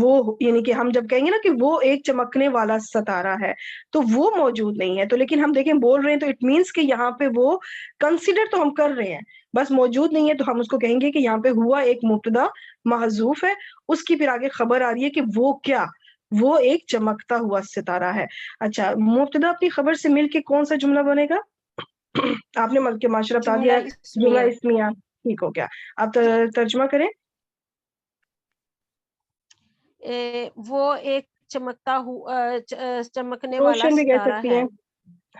وہ یعنی کہ ہم جب کہیں گے نا کہ وہ ایک چمکنے والا ستارہ ہے تو وہ موجود نہیں ہے، تو لیکن ہم دیکھیں بول رہے ہیں تو اٹ مینس کہ یہاں پہ وہ کنسیڈر تو ہم کر رہے ہیں، بس موجود نہیں ہے تو ہم اس کو کہیں گے کہ یہاں پہ ہوا ایک مبتدا محذوف ہے، اس کی پھر آگے خبر آ رہی ہے کہ وہ کیا، وہ ایک چمکتا ہوا ستارہ ہے۔ اچھا، مبتدا اپنی خبر سے مل کے کون سا جملہ بنے گا؟ آپ نے مل کے معاشرہ بتا جملہ دیا، جملہ اسمیہ، اسمیہ، ٹھیک ہو گیا۔ آپ ترجمہ کریں۔ وہ ایک چمکتا ہوا چمکنے والا روشن بھی کہہ ستارہ سکتی ہے۔ ہیں،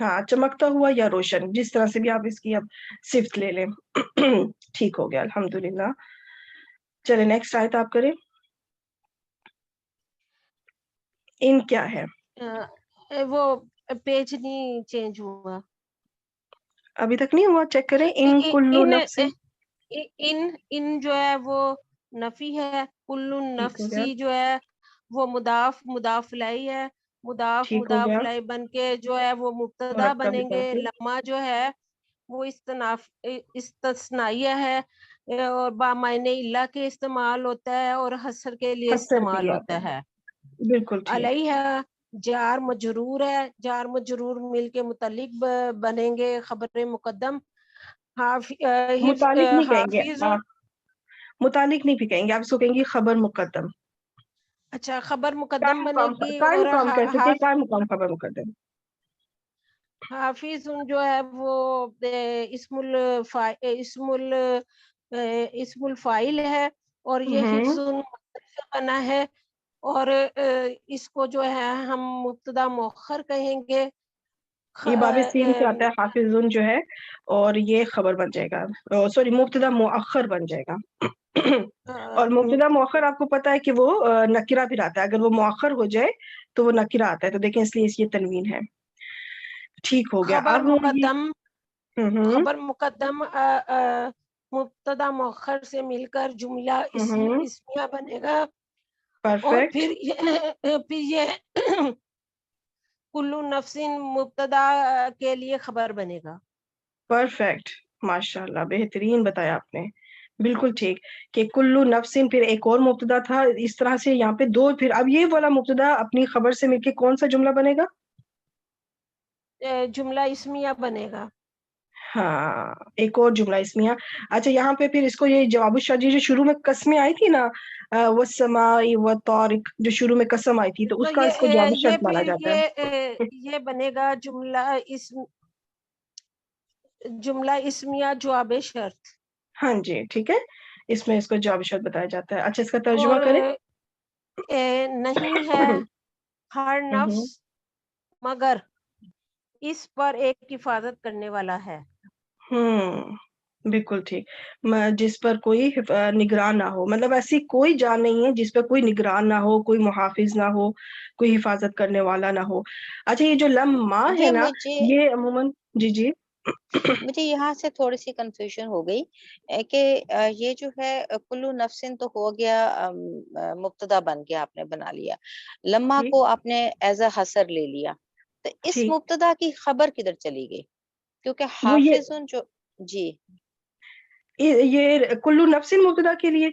ہاں، چمکتا ہوا یا روشن، جس طرح سے بھی آپ اس کی اب صفت لے لیں۔ ٹھیک ہو گیا، الحمدللہ۔ چلے نیکسٹ آیت آپ کریں۔ ان کیا ہے؟ وہ پیج نہیں چینج ہوا، ابھی تک نہیں ہوا، چیک کریں۔ ان کلو نفس، ان جو ہے وہ نفی ہے، کل ٹھیک ہو گیا، نفسی جو ہے وہ مضاف الیہ ہے، ٹھیک ہو مضاف گیا، الیہ بن کے جو ہے وہ مبتدا مرکب بنیں گے۔ اضافی، لما جو ہے وہ استثنائیہ ہے اور بامعنی اللہ کے استعمال ہوتا ہے اور حسر کے لیے حسر استعمال بھی آتا ہوتا ہے۔ ہے، بالکل ٹھیک۔ علیہ جار مجرور ہے، جار مجرور مل کے متعلق بنیں گے، خبر مقدم متعلق نہیں کہیں گے حافظ۔ آپ، متعلق نہیں بھی کہیں گے آپ، اس کو کہیں گے خبر مقدم، اچھا، خبر مقدم قائم بنے مقام، گی قائم اور مقام کہہ سکتے ہیں، قائم مقام خبر مقدم۔ حافظ جو ہے وہ اسم الفائل ہے اور یہ حفظ سے بنا ہے، اور اس کو جو ہے ہم مبتدا مؤخر کہیں گے۔ یہ باب سین سے آتا ہے، حافظ جو ہے، اور یہ خبر بن جائے گا، سوری مبتدا مؤخر بن جائے گا۔ اور مبتدا مؤخر آپ کو پتا ہے کہ وہ نکرہ پھر آتا ہے، اگر وہ مؤخر ہو جائے تو وہ نکرہ آتا ہے، تو دیکھیں اس لیے یہ تنوین ہے۔ ٹھیک ہو گیا، خبر اب مقدم ہوں خبر مقدم مبتدا مؤخر سے مل کر جملہ اسمیہ بنے گا، اور پرفیکٹ، پھر یہ کلو نفس مبتدا کے لیے خبر بنے گا۔ پرفیکٹ، ماشاء اللہ، بہترین بتایا آپ نے، بالکل ٹھیک، کہ کلو نفسن پھر ایک اور مبتدا تھا، اس طرح سے یہاں پہ دو، پھر اب یہ والا مبتدا اپنی خبر سے مل کے کون سا جملہ بنے گا؟ جملہ اسمیہ بنے گا۔ ہاں، ایک اور جملہ اسمیہ۔ اچھا، یہاں پہ پھر اس کو یہ جواب الشرطی جو شروع میں قسمیں آئی تھی نا، والسماء والطارق، جو شروع میں قسم آئی تھی، تو اس کا اس کو جواب یہ الشرط مانا پھر جاتا ہے۔ یہ بنے گا جملہ اسمیہ جواب شرط، ہاں جی، ٹھیک ہے، اس میں اس کو جواب الشرط بتایا جاتا ہے۔ اچھا، اس کا ترجمہ اور کریں۔ نہیں ہے ہر نفس مگر اس پر ایک حفاظت کرنے والا ہے۔ بالکل ٹھیک، جس پر کوئی نگران نہ ہو، مطلب ایسی کوئی جان نہیں ہے جس پر کوئی نگران نہ ہو، کوئی محافظ نہ ہو، کوئی حفاظت کرنے والا نہ ہو۔ اچھا، یہ جو لما ہے جی نا، یہ عموماً جی مجھے یہاں سے تھوڑی سی کنفیوژن ہو گئی کہ یہ جو ہے کلو نفسن تو ہو گیا، مبتدا بن گیا، آپ نے بنا لیا، لما ٹھیک کو آپ نے ایز اے حسر لے لیا، تو اس ٹھیک، مبتدا کی خبر کدھر چلی گئی؟ کیونکہ وہ حافظ جو جی یہ کلو نفسن مبتدا کے لیے،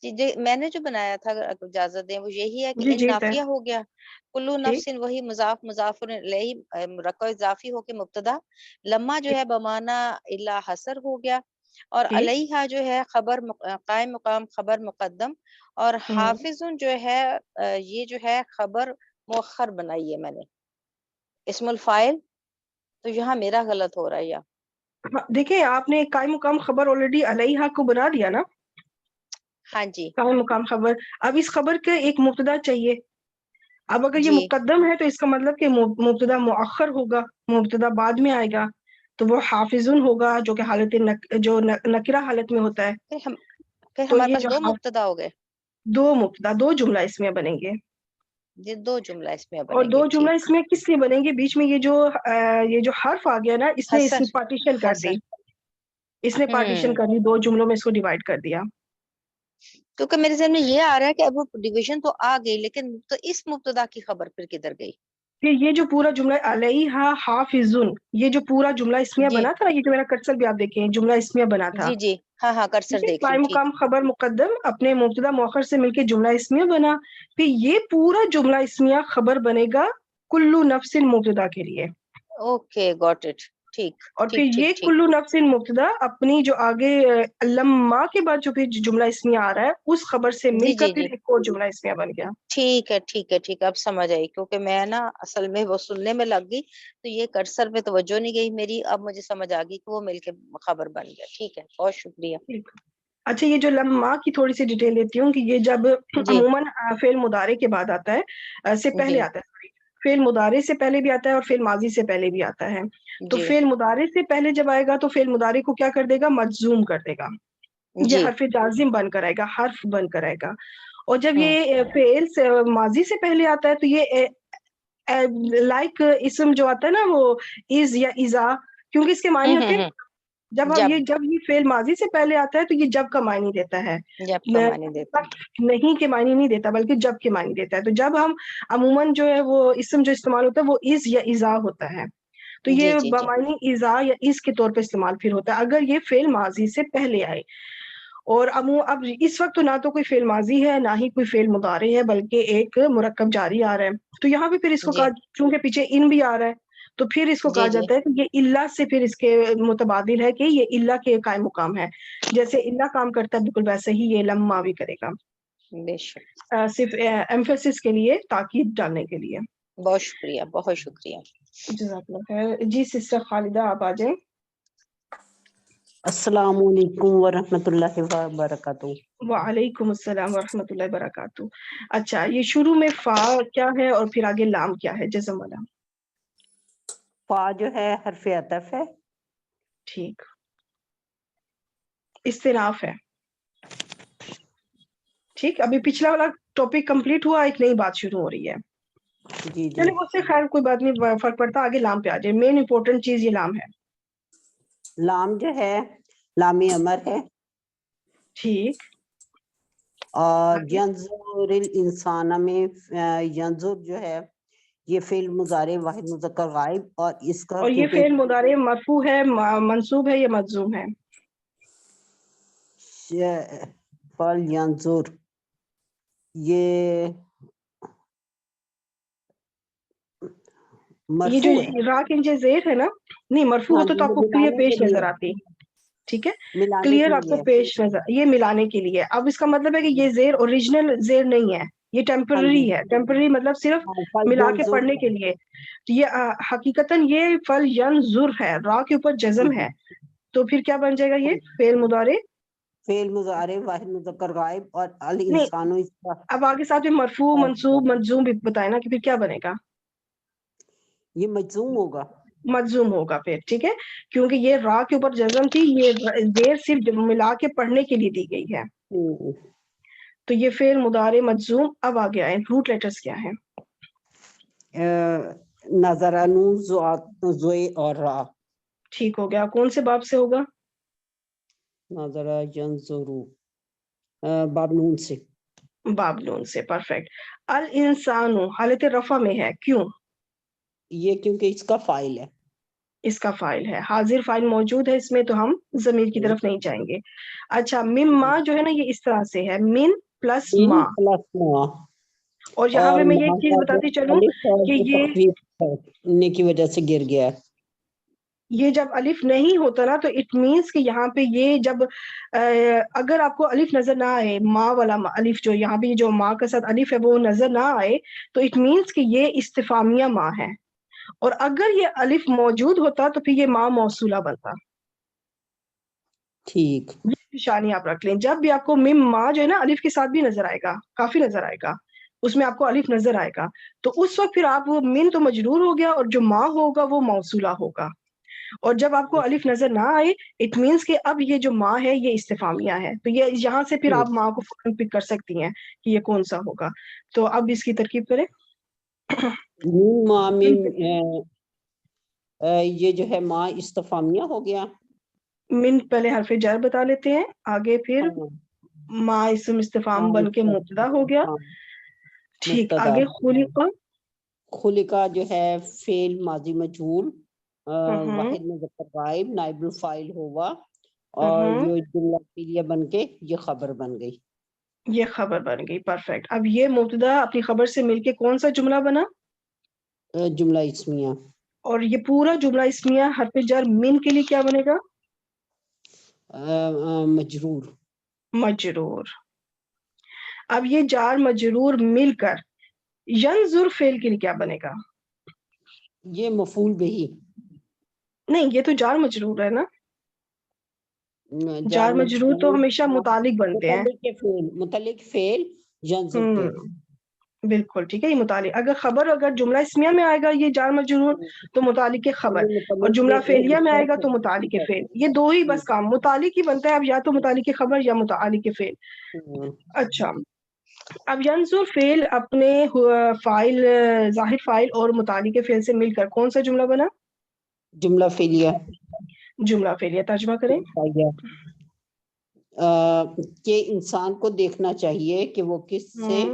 جی میں نے جو بنایا تھا، اگر اجازت دیں، وہ یہی ہے کہ جی ان جی نافیہ ہو گیا، کلو ٹھیک نفسن وہی مضاف الیہ مرکب اضافی ہو کے مبتدا، لما جو ٹھیک ہے بمانا الا حسر ہو گیا، اور ٹھیک، علیہا جو ہے خبر قائم مقام خبر مقدم، اور حافظ جو ہے یہ جو ہے خبر مؤخر بنائی ہے میں نے، اسم الفاعل، تو یہاں میرا غلط ہو رہا ہے دیکھیں آپ نے قائم مقام خبر آلریڈی علیہا کو بنا دیا نا، ہاں جی قائم مقام خبر، اب اس خبر کے ایک مبتدا چاہیے، اب اگر یہ جی مقدم ہے تو اس کا مطلب کہ مبتدا مؤخر ہوگا، مبتدا بعد میں آئے گا، تو وہ حافظن ہوگا، جو کہ حالت جو نکرہ حالت میں ہوتا ہے۔ پھر تو ہمارے یہ پاس جو دو مبتدا ہو گئے، دو مبتدا، دو جملہ اس میں بنیں گے، یہ دو جملہ اس میں اور بنیں دو گے، جملہ ٹھیک، اس میں کس لیے بنیں گے؟ بیچ میں یہ جو حرف آ گیا نا، اس نے اس کی حسر پارٹیشن کر دی، حسر اس نے پارٹیشن کر دی، دو جملوں میں اس کو ڈیوائڈ کر دیا۔ کیونکہ میرے ذہن میں یہ آ رہا ہے کہ اب وہ ڈویژن تو آ گئی، لیکن تو اس مبتدا کی خبر پھر کدھر گئی؟ پھر یہ جو پورا جملہ علیہا حافظن، یہ جو پورا جملہ اسمیہ جی بنا تھا نا، یہ جو میرا کرسر بھی آپ دیکھیں جملہ اسمیہ بنا تھا، جی جی ہاں ہاں کرسر ٹھیک ہے، دیکھ رہی قائم ہوں، ٹھیک مقام خبر مقدم اپنے مبتدا مؤخر سے مل کے جملہ اسمیہ بنا، پھر یہ پورا جملہ اسمیہ خبر بنے گا کلو نفس مبتدا کے لیے، اوکے گاٹ اٹ، ٹھیک اور پھر ٹھیک ٹھیک یہ ٹھیک کلو نفس مبتدا اپنی جو آگے لما کے بعد جو پھر جملہ اسمیہ آ رہا ہے اس خبر سے جی مل کر جی جی پھر ایک اور جملہ اسمیہ بن گیا۔ ٹھیک ہے ٹھیک ہے ٹھیک ہے، اب سمجھ آئی، کیونکہ میں نا اصل میں وہ سننے میں لگ گئی تو یہ کرسر پہ توجہ نہیں گئی میری، اب مجھے سمجھ آ گئی کہ وہ مل کے خبر بن گیا، ٹھیک ہے بہت شکریہ۔ ٹھیک۔ اچھا، یہ جو لما کی تھوڑی سی ڈیٹیل دیتی ہوں کہ یہ جب جی عموماً فعل مضارع کے بعد آتا ہے، سے پہلے جی آتا ہے، sorry، فعل مضارع سے پہلے بھی آتا ہے اور فعل ماضی سے پہلے بھی آتا ہے، تو جی فعل مضارع سے پہلے جب آئے گا تو فعل مضارع کو کیا کر دے گا؟ مجزوم کر دے گا، یہ جی حرف جازم بن کر آئے گا، حرف بن کر آئے گا، اور جب ہوں یہ فعل ماضی سے پہلے آتا ہے تو یہ لائک اسم جو آتا ہے نا وہ از یا ازا، کیونکہ اس کے معنی ہوتے ہیں، جب جب یہ فعل ماضی سے پہلے آتا ہے تو یہ جب کا معنی دیتا ہے، جب کا معنی دیتا نہیں کے معنی نہیں دیتا بلکہ جب کے معنی دیتا ہے، تو جب ہم عموماً جو ہے وہ اسم جو استعمال ہوتا ہے وہ از یا ازا ہوتا ہے، تو ہے، جی یہ جی جی بمعنی ازا یا اس کے طور پہ استعمال پھر ہوتا ہے اگر یہ فعل ماضی سے پہلے آئے، اور اب اس وقت تو نہ تو کوئی فعل ماضی ہے نہ ہی کوئی فعل مضارع ہے بلکہ ایک مرکب جاری آ رہا ہے، تو یہاں پہ پھر اس کو جی کہا چونکہ پیچھے ان بھی آ رہا ہے تو پھر اس کو کہا جی جی جاتا ہے کہ یہ اللہ سے پھر اس کے متبادل ہے کہ یہ اللہ کے قائم مقام ہے، جیسے اللہ کام کرتا ہے بالکل ویسے ہی یہ لما بھی کرے گا، بے شک، صرف ایمفیسس کے لیے، تاکید ڈالنے کے لیے۔ بہت شکریہ بہت شکریہ۔ جزاک اللہ خیر۔ جی سسٹر خالدہ آپ آ جائیں۔ السلام علیکم ورحمۃ اللہ وبرکاتہ۔ وعلیکم السلام ورحمۃ اللہ وبرکاتہ۔ اچھا، یہ شروع میں فا کیا ہے اور پھر آگے لام کیا ہے؟ جزم اللہ۔ فا جو ہے حرف عطف ہے، ٹھیک، استراف ہے، ٹھیک، ابھی پچھلا والا ٹاپک کمپلیٹ ہوا، ایک نئی بات شروع ہو رہی ہے، جی جی۔ چلے اس سے خیر کوئی بات نہیں فرق پڑتا، آگے لام پہ آ جائے، مین امپورٹنٹ چیز یہ لام ہے۔ لام جو ہے لام امر ہے، ٹھیک، اور آگے؟ ینظر الانسان میں ینظر جو ہے یہ فعل مضارع واحد مذکر غائب، اور اس کا اور یہ کیونکہ فعل مضارع مرفوع ہے، منصوب ہے یا مجزوم ہے؟ فل ینظر یہ یہ جو مرفوع ہے، را کے نیچے زیر ہے نا، نہیں مرفوع ہاں ہوتا جی، تو آپ یہ کو کلیئر ملانے پیش کے لیے نظر آتی، ٹھیک ہے، ملانے کلیئر کے آپ کو لیے پیش نظر، یہ ملانے کے لیے، اب اس کا مطلب ہے کہ یہ زیر اوریجنل زیر نہیں ہے، یہ ہاں ٹیمپرری جی، ہے، ٹیمپرری مطلب صرف فل ملا کے ینظر پڑھنے کے لیے، تو یہ حقیقتاً یہ فل ینظر ہے، را کے اوپر جی جزم جی، ہے، تو پھر کیا بن جائے گا یہ فعل مضارع؟ فعل مضارع واحد مذکر غائب، اور نہیں، الانسان اس کا اب آگے ساتھ میں مرفوع منصوب مجزوم بھی بتائے نا کہ پھر کیا بنے گا؟ یہ مجزوم ہوگا، مجزوم ہوگا پھر، ٹھیک ہے، کیونکہ یہ را کے اوپر جزم تھی، یہ زیر صرف ملا کے پڑھنے کے لیے دی گئی ہے، تو یہ فعل مضارع مجزوم۔ اب آگے آئے، روٹ لیٹرز کیا ہیں؟ نظر نون زوئے اور را، ٹھیک ہو گیا، کون سے باب سے ہوگا؟ نظر ینظرو باب نون سے، باب نون سے، پرفیکٹ۔ الانسان حالت رفع میں ہے، کیوں؟ یہ کیونکہ اس کا فاعل ہے، اس کا فاعل ہے، حاضر فاعل موجود ہے اس میں تو ہم ضمیر کی طرف نہیں جائیں گے۔ اچھا، مما جو ہے نا یہ اس طرح سے ہے، من پلس من ما، پلس ما، اور یہاں اور پہ میں یہ ایک ما چیز کا جو بتاتی چلوں الف ہے کہ وہ تخفیف کرنے کی وجہ سے گر گیا ہے، یہ جب الف نہیں ہوتا نا تو اٹ مینس کہ یہاں پہ یہ جب اگر آپ کو الف نظر نہ آئے، ما والا الف جو یہاں پہ جو ما کے ساتھ الف ہے وہ نظر نہ آئے، تو اٹ مینس کہ یہ استفہامیہ ما ہے، اور اگر یہ الف موجود ہوتا تو پھر یہ ما موصولہ بنتا۔ ٹھیک، یہ نشانی آپ رکھ لیں، جب بھی آپ کو مم ما جو ہے نا الف کے ساتھ بھی نظر آئے گا، کافی نظر آئے گا، اس میں آپ کو الف نظر آئے گا، تو اس وقت پھر آپ وہ من تو مجرور ہو گیا اور جو ما ہوگا وہ موصولہ ہوگا، اور جب آپ کو الف نظر نہ آئے اٹ مینس کہ اب یہ جو ما ہے یہ استفہامیہ ہے، تو یہ یہاں سے پھر آپ ما کو فوراً پک کر سکتی ہیں کہ یہ کون سا ہوگا، تو اب اس کی ترکیب کریں۔ من ما من یہ جو ہے ما استفہامیہ ہو گیا، من پہلے حرف جر بتا لیتے ہیں، آگے پھر ہاں، ما اسم ما استفہام بن کے مبتدا ہو گیا، استفہام ٹھیک، مبتدا، آگے خلق خلقہ جو ہے فعل ماضی مجہول، واحد مذکر غائب، نائب الفاعل ہوا، اور یہ جملہ فعلیہ بن کے یہ خبر بن گئی. یہ خبر بن گئی. پرفیکٹ. اب یہ مبتدا اپنی خبر سے مل کے کون سا جملہ بنا؟ جملہ اسمیہ. اور یہ پورا جملہ اسمیہ حرف جر من کے لیے کیا بنے گا؟ مجرور. مجرور. اب یہ جار مجرور مل کر ینظر فعل کے لیے کیا بنے گا؟ یہ مفعول بہی. نہیں، یہ تو جار مجرور ہے نا. جار مجرور تو ہمیشہ متعلق بنتے ہیں. متعلق فعل ینظر کے. بالکل ٹھیک ہے. یہ متعلق اگر جملہ اسمیہ میں آئے گا یہ جار مجرور تو متعلق خبر، اور جملہ فعلیہ میں آئے گا تو متعلق فعل. یہ دو ہی بس کام متعلق ہی بنتا ہے. اب یا تو متعلق خبر یا متعلق فعل. اچھا، اب ینظر فعل اپنے فاعل ظاہر فاعل اور متعلق فعل سے مل کر کون سا جملہ بنا؟ جملہ فعلیہ. جملہ فعلیہ. ترجمہ کریں. کہ انسان کو دیکھنا چاہیے کہ وہ کس سے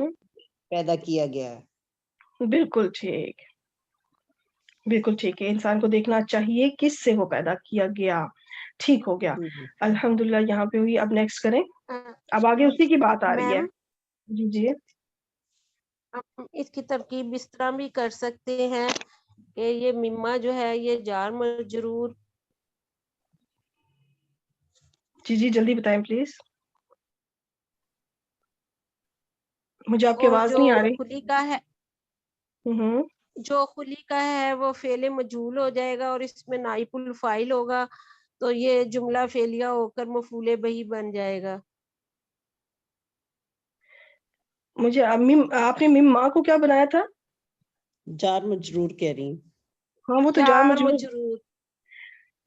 پیدا کیا گیا ہے. بالکل ٹھیک. بالکل ٹھیک ہے. انسان کو دیکھنا چاہیے کس سے وہ پیدا کیا گیا. ٹھیک ہو گیا. الحمدللہ یہاں پہ ہوئی. اب نیکسٹ کریں. اب آگے اسی کی بات آ رہی ہے. جی جی. ہم اس کی ترکیب اس طرح بھی کر سکتے ہیں کہ یہ مما جو ہے یہ جار مجرور. جی جی جلدی بتائیں پلیز. مجھے آپ کی آواز نہیں آ رہی. خلیقہ ہے جو خلیقہ ہے وہ فعل مجہول ہو جائے گا اور اس میں نائب الفاعل ہوگا تو یہ جملہ فعلیہ ہو کر مفعول بہی بن جائے گا. مجھے آپ نے مما کو کیا بنایا تھا؟ جار مجرور کہہ رہی. ہاں وہ تو جار مجرور.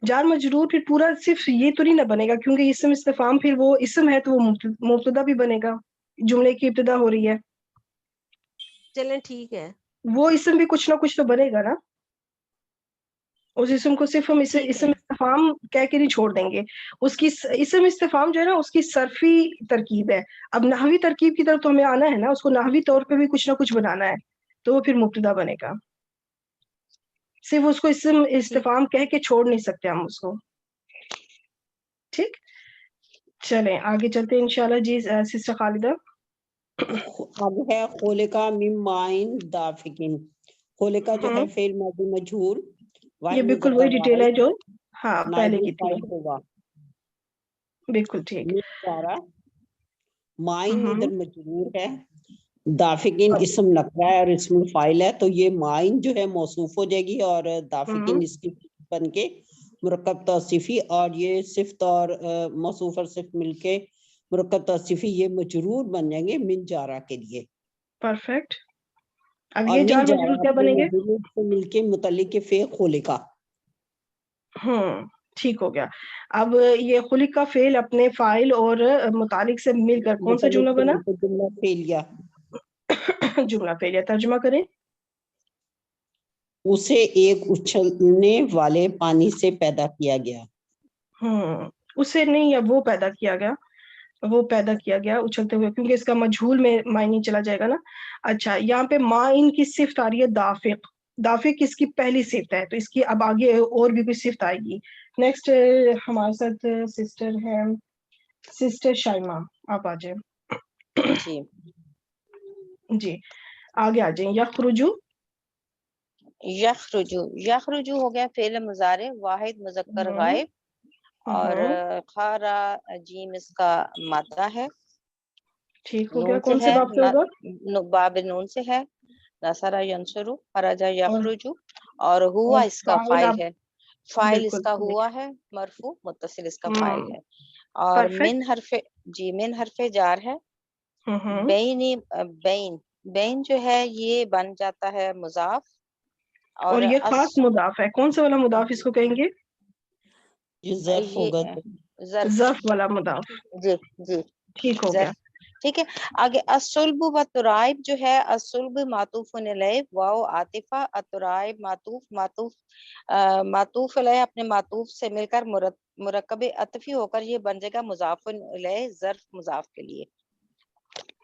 جار مجرور پھر پورا صرف یہ تو نہیں نہ بنے گا کیونکہ اسم استفہام پھر وہ اسم ہے تو وہ مبتدا بھی بنے گا. جملے کی ابتدا ہو رہی ہے. چلیں ٹھیک ہے. وہ اسم بھی کچھ نہ کچھ تو بنے گا نا. اس اسم کو صرف ہم اسم استفہام کہہ کے نہیں چھوڑ دیں گے. اس کی اسم استفہام جو ہے نا اس کی صرفی ترکیب ہے. اب نحوی ترکیب کی طرف تو ہمیں آنا ہے نا. اس کو نحوی طور پہ بھی کچھ نہ کچھ بنانا ہے تو وہ پھر مبتدا بنے گا. صرف اس کو اسم استفہام کہہ کے چھوڑ نہیں سکتے ہم اس کو. ٹھیک. چلیں آگے چلتے ہیں انشاءاللہ. جی سسٹر خالدہ. اب ہے خلقہ من ماء دافق. خلقہ جو ہے فعل ماضی مجہول. یہ بالکل وہی ڈیٹیل ہے جو پہلے کی تھی. ہوگا. بالکل ٹھیک. مائن ادھر مجرور ہے. دافقین اسم نکرہ ہے اور اسم الفاعل ہے تو یہ مائن جو ہے موصوف ہو جائے گی اور دافقین اس کی بن کے مرکب توصیفی اور یہ صفت اور موصوف اور صفت مل کے مرکب توصیفی یہ مجرور بن جائیں گے من جارہ کے لیے. پرفیکٹ. اب یہ جار مجرور کیا بنیں گے؟ مل کے متعلق فعل خلقہ. ٹھیک ہو گیا. اب یہ خلق کا فعل اپنے فاعل اور متعلق سے مل کر کون سا جملہ بنا؟ جملہ فعلیہ. جملہ فعلیہ. ترجمہ کریں. اسے ایک اچھلنے والے پانی سے پیدا کیا گیا. اسے نہیں یا وہ پیدا کیا گیا. وہ پیدا کیا گیا اچھلتے ہوئے کیونکہ اس کا مجہول میں معنی چلا جائے گا نا. اچھا یہاں پہ مائن کی صفت آ رہی ہے دافق. دافق اس کی پہلی صفت ہے تو اس کی اب آگے اور بھی کوئی صفت آئے گی. نیکسٹ ہمارے ساتھ سسٹر ہے سسٹر شائمہ. آپ آ جائیں. جی جی آگے آ جائیں. یخرجو. یخرجو ہو گیا فعل مضارع واحد مذکر غائب اور خارا جیم اس کا مادہ ہے. ٹھیک ہو گیا. نون سے کون سے ہے باب سے ہوگا؟ باب نون سے ہے. نصرہ ینصرو خرجہ یخرجو اور ہوا اس کا فاعل ہے. فاعل اس کا ہوا ہے مرفوع متصل اس کا فاعل ہے. اور من حرف جار ہے. بین جو ہے یہ بن جاتا ہے مضاف. اور یہ خاص مضاف ہے. کون سا والا مضاف اس کو کہیں گے؟ یہ ظرف ہوگا. ظرف والا مضاف. جی جی ٹھیک ہو گیا. ٹھیک ہے. آگے الصلب و ترائب جو ہے الصلب معطوف علیہ واو عاطفہ الترائب معطوف علیہ اپنے معطوف سے مل کر مرکب عطفی ہو کر یہ بن جائے گا مضاف علیہ ظرف مضاف کے لیے.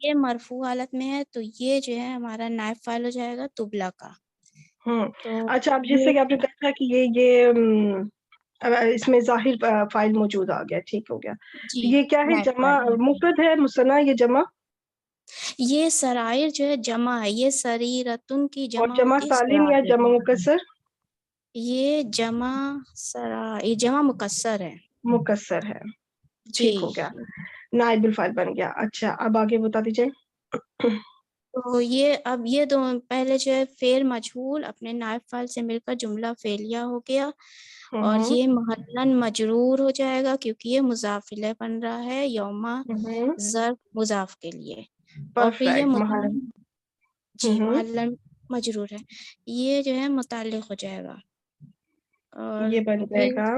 یہ مرفوع حالت میں ہے تو یہ جو ہے ہمارا نائب فائل ہو جائے گا تبلا کا. تو اچھا، اب جیسے کہ آپ نے کہا تھا کہ یہ اس میں ظاہر فائل موجود آ گیا، ٹھیک ہو گیا. جی یہ کیا ہے؟ نائب جمع فائل. مفرد ہے، مثنیٰ یہ جمع؟ یہ سرائر جو ہے جمع ہے، یہ سریرتن کی اور جمع جمع ہوتی ہے سالم یا سرائر. جمع مکسر؟ یہ جمع سرائر جمع مکسر ہے. مکسر ہے، جی ٹھیک ہو گیا، نائب الفائل بن گیا. اچھا، اب آگے بتا دیجیے. تو یہ اب یہ دو پہلے جو ہے فعل مجہول اپنے نائب فائل سے مل کر جملہ فعلیہ ہو گیا، اور یہ محلن مجرور ہو جائے گا کیونکہ یہ مضاف الیہ بن رہا ہے یوما ظرف مضاف کے لیے. اور پھر یہ پرفیکٹ. جی محلن مجرور ہے، یہ جو ہے متعلق ہو جائے گا. اور یہ بن جائے پھر گا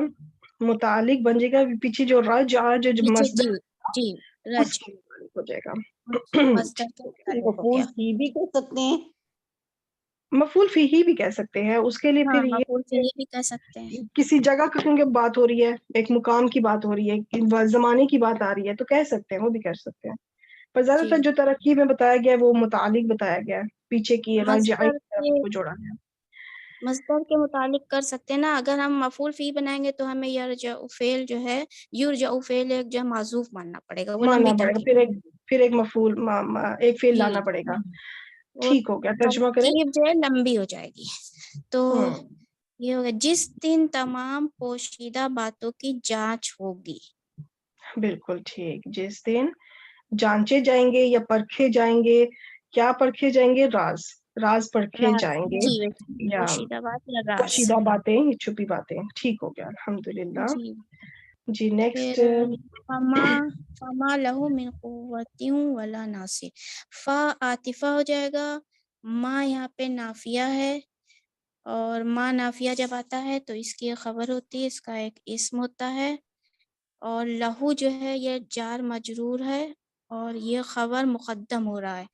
متعلق، بن جائے گا پیچھے جو رج جو پیچھے مصدر جی اس رج کے متعلق ہو جائے گا. مصدر کے متعلق ہو مفعول گیا. فی بھی کہہ سکتے ہیں. مفعول فی ہی بھی کہہ سکتے ہیں، اس کے لیے ہاں پھر مفعول یہ فی بھی کہہ سکتے ہیں. کسی جگہ کا کیونکہ بات ہو رہی ہے، ایک مقام کی بات ہو رہی ہے، زمانے کی بات آ رہی ہے، تو کہہ سکتے ہیں، وہ بھی کر سکتے ہیں. پر زیادہ جی تر جو ترقی میں بتایا گیا ہے وہ متعلق بتایا گیا ہے، پیچھے کی رجعی مصدر کے کو جوڑا گیا. مصدر کے متعلق کر سکتے ہیں نا. اگر ہم مفعول فی بنائیں گے تو ہمیں یرجع فعل جو ہے یرجع فعل ایک جو ہے معذوف ماننا پڑے گا، وہ ماننا لمبی پڑے گا، ترکیب. پھر ایک مفعول ایک فعل جی لانا پڑے گا. وہ ٹھیک ہو گیا، ترجمہ کریں. ترکیب جو ہے لمبی ہو جائے گی. تو ہوں یہ ہوگا جس دن تمام پوشیدہ باتوں کی جانچ ہوگی. بالکل ٹھیک. جس دن جانچے جائیں گے یا پرکھے جائیں گے، کیا پرکھے جائیں گے؟ راز پرکھے راز جائیں گے، جی یا پوشیدہ بات یا راز. پوشیدہ باتیں یا چھپی باتیں. ٹھیک ہو گیا، الحمدللہ. جی جی نیکسٹ. پھر فما لہو من قوت ولا ناصر. فا عاطفہ ہو جائے گا، ما یہاں پہ نافیہ ہے، اور ما نافیہ جب آتا ہے تو اس کی خبر ہوتی ہے، اس کا ایک اسم ہوتا ہے. اور لہو جو ہے یہ جار مجرور ہے، اور یہ خبر مقدم ہو رہا ہے،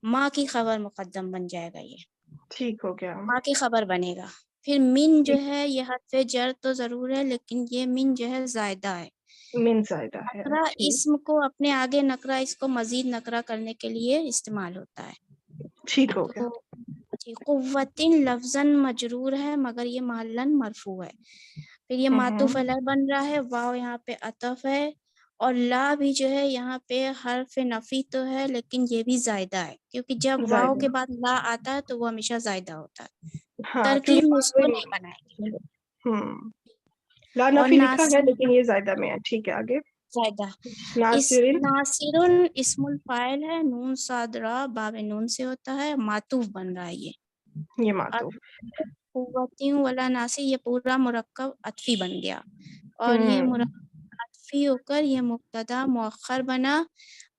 ما کی خبر مقدم بن جائے گا، یہ ٹھیک ہو گیا. ما کی خبر بنے گا. پھر من جو ہے یہ حرف جر تو ضرور ہے، لیکن یہ من جو ہے زائدہ ہے. من زائدہ ہے. نکرہ ٹھیک اسم کو اپنے آگے نکرہ اس کو مزید نکرہ کرنے کے لیے استعمال ہوتا ہے. ٹھیک ہو گیا. تو قوتن لفظاً مجرور ہے مگر یہ محلاً مرفوع ہے. پھر یہ معطوف علیہ بن رہا ہے، واو یہاں پہ عطف ہے، اور لا بھی جو ہے یہاں پہ حرف نفی تو ہے لیکن یہ بھی زائدہ ہے، کیونکہ جب واو زائدہ، کے بعد لا آتا ہے تو وہ ہمیشہ زائدہ ہوتا ہے. ہاں ترکیب میں اس کو کیونکہ نہیں بنائے گی. لا اور نفی لکھا ہے لیکن یہ زائدہ میں ہے. ٹھیک ہے، آگے. زائدہ ناصرین، ناصرن اسم الفاعل ہے، نون صاد را باب نون سے ہوتا ہے، معطوف بن رہا ہے یہ. یہ معطوف. قوتیں ولا ناصر یہ پورا مرکب عطفی بن گیا، اور یہ مرکب عطفی ہو کر یہ مبتدا مؤخر بنا،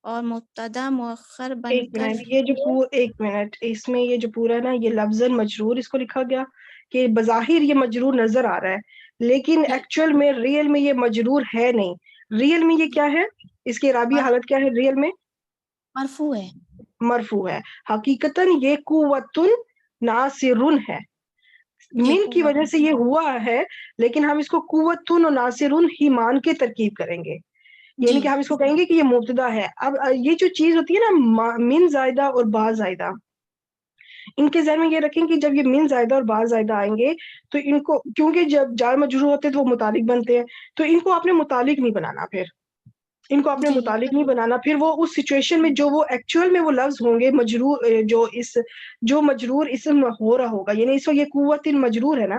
اور مبتدا مؤخر بن ایک کر منٹ، ایک منٹ، اس میں یہ جو پورا ہے نا، یہ لفظاً مجرور اس کو لکھا گیا کہ بظاہر یہ مجرور نظر آ رہا ہے، لیکن ایکچوئل میں ریئل میں یہ مجرور ہے نہیں. ریئل میں یہ کیا ہے؟ اس کی اعرابی حالت کیا ہے ریئل میں؟ مرفوع ہے. مرفوع ہے. حقیقتاً یہ قوتن ناصرن ہے، جی من کی قوت وجہ سے یہ ہوا ہے، لیکن ہم اس کو قوتن اور ناصرن ہی مان کے ترکیب کریں گے. یعنی جی کہ ہم اس کو کہیں گے کہ یہ مبتدا ہے. اب یہ جو چیز ہوتی ہے نا، من زائدہ اور با زائدہ، ان کے ذہن میں یہ رکھیں کہ جب یہ من زائدہ اور با زائدہ آئیں گے تو ان کو، کیونکہ جب جار مجرور ہوتے ہیں تو وہ متعلق بنتے ہیں، تو ان کو اپنے متعلق نہیں بنانا، پھر ان کو اپنے جی متعلق نہیں بنانا. پھر وہ اس سچویشن میں جو وہ ایکچوئل میں وہ لفظ ہوں گے مجرور، جو مجرور اسم ہو رہا ہوگا، یعنی اس وقت یہ قوت مجرور ہے نا،